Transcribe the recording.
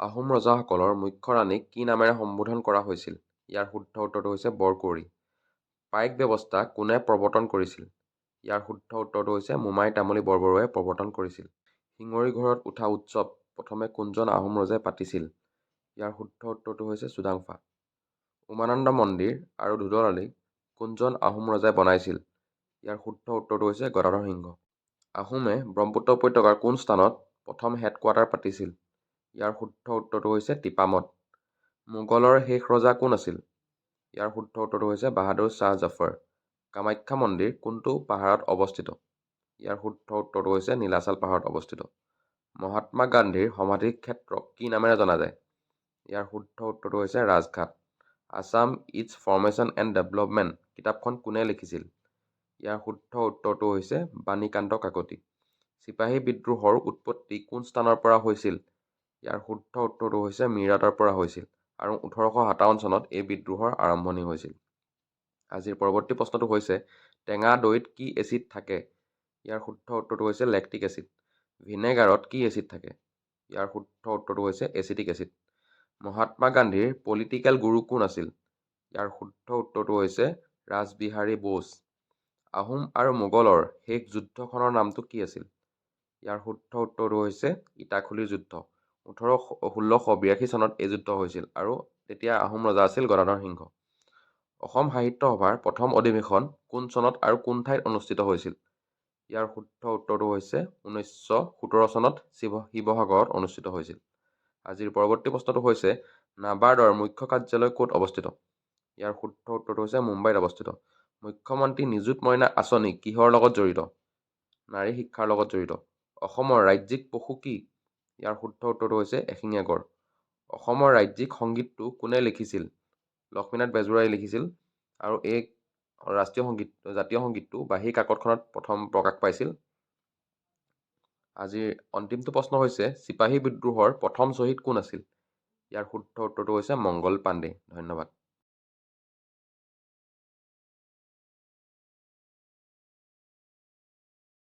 আহোম ৰজাসকলৰ মুখ্য ৰাণীক কি নামেৰে সম্বোধন কৰা হৈছিল? ইয়াৰ শুদ্ধ উত্তৰটো হৈছে বৰকুঁৱৰী। পাইক ব্যৱস্থা কোনে প্ৰৱৰ্তন কৰিছিল? ইয়াৰ শুদ্ধ উত্তৰটো হৈছে মোমাই তামুলী বৰবৰুৱাই প্ৰৱৰ্তন কৰিছিল। শিঙৰি ঘৰত উঠা উৎসৱ প্ৰথমে কোনজন আহোম ৰজাই পাতিছিল? ইয়াৰ শুদ্ধ উত্তৰটো হৈছে চুডাংফা। উমানন্দ মন্দিৰ আৰু ধুধৰালি কোনজন আহোম ৰজাই বনাইছিল? ইয়াৰ শুদ্ধ উত্তৰটো হৈছে গদাধৰ সিংহ। আহোমে ব্ৰহ্মপুত্ৰ উপত্যকাৰ কোন স্থানত প্ৰথম হেডকোৱাৰ্টাৰ পাতিছিল? ইয়াৰ শুদ্ধ উত্তৰটো হৈছে টিপামত। মোগলৰ শেষ ৰজা কোন আছিল? ইয়াৰ শুদ্ধ উত্তৰটো হৈছে বাহাদুৰ শ্বাহ জাফৰ। কামাখ্যা মন্দিৰ কোনটো পাহাৰত অৱস্থিত? ইয়াৰ শুদ্ধ উত্তৰটো হৈছে নীলাচল পাহাৰত অৱস্থিত। মহাত্মা গান্ধীৰ সমাধি ক্ষেত্ৰ কি নামেৰে জনা যায়? ইয়াৰ শুদ্ধ উত্তৰটো হৈছে Rajghat. Assam its formation and development কিতাপখন কোনে লিখিছিল? ইয়াৰ শুদ্ধ উত্তৰটো হৈছে বাণীকান্ত কাকতি। চিপাহী বিদ্ৰোহৰ উৎপত্তি কোন স্থানৰ পৰা হৈছিল? ইয়াৰ শুদ্ধ উত্তৰটো হৈছে মিৰাটৰ পৰা হৈছিল আৰু 1857 চনত এই বিদ্ৰোহৰ আৰম্ভণি হৈছিল। আজিৰ পৰৱৰ্তী প্ৰশ্নটো হৈছে টেঙা দৈত কি এচিড থাকে? ইয়াৰ শুদ্ধ উত্তৰটো হৈছে লেক্টিক এচিড। ভিনেগাৰত কি এচিড থাকে? ইয়াৰ শুদ্ধ উত্তৰটো হৈছে এচিটিক এচিড। মহাত্মা গান্ধীৰ পলিটিকেল গুৰু কোন আছিল? ইয়াৰ শুদ্ধ উত্তৰটো হৈছে ৰাছবিহাৰী বোছ। আহোম আৰু মোগলৰ শেষ যুদ্ধখনৰ নামটো কি আছিল? ইয়াৰ শুদ্ধ উত্তৰটো হৈছে ইটাখুলিৰ যুদ্ধ। 1682 চনত এই যুদ্ধ হৈছিল আৰু তেতিয়া আহোম ৰজা আছিল গদাধৰ সিংহ। অসম সাহিত্য সভাৰ প্ৰথম অধিৱেশন কোন চনত আৰু কোন ঠাইত অনুষ্ঠিত হৈছিল? ইয়াৰ শুদ্ধ উত্তৰটো হৈছে 1917 চনত শিৱসাগৰত অনুষ্ঠিত হৈছিল। আজিৰ পৰৱৰ্তী প্ৰশ্নটো হৈছে নাবাৰ্ডৰ মুখ্য কাৰ্যালয় ক'ত অৱস্থিত? ইয়াৰ শুদ্ধ উত্তৰটো হৈছে মুম্বাইত অৱস্থিত। মুখ্যমন্ত্ৰী নিযুত মইনা আঁচনি কিহৰ লগত জড়িত? নাৰী শিক্ষাৰ লগত জড়িত। অসমৰ ৰাজ্যিক পশু কি? ইয়াৰ শুদ্ধ উত্তৰটো হৈছে এশিঙীয়া গড়। অসমৰ ৰাজ্যিক সংগীতটো কোনে লিখিছিল? লক্ষ্মীনাথ বেজবৰুৱাই লিখিছিল আৰু এই জাতীয় সংগীতটো বাঁহী কাকতখনত প্ৰথম প্ৰকাশ পাইছিল। আজিৰ অন্তিমটো প্ৰশ্ন হৈছে চিপাহী বিদ্ৰোহৰ প্ৰথম শ্বহীদ কোন আছিল? ইয়াৰ শুদ্ধ উত্তৰটো হৈছে মংগল পাণ্ডে। ধন্যবাদ।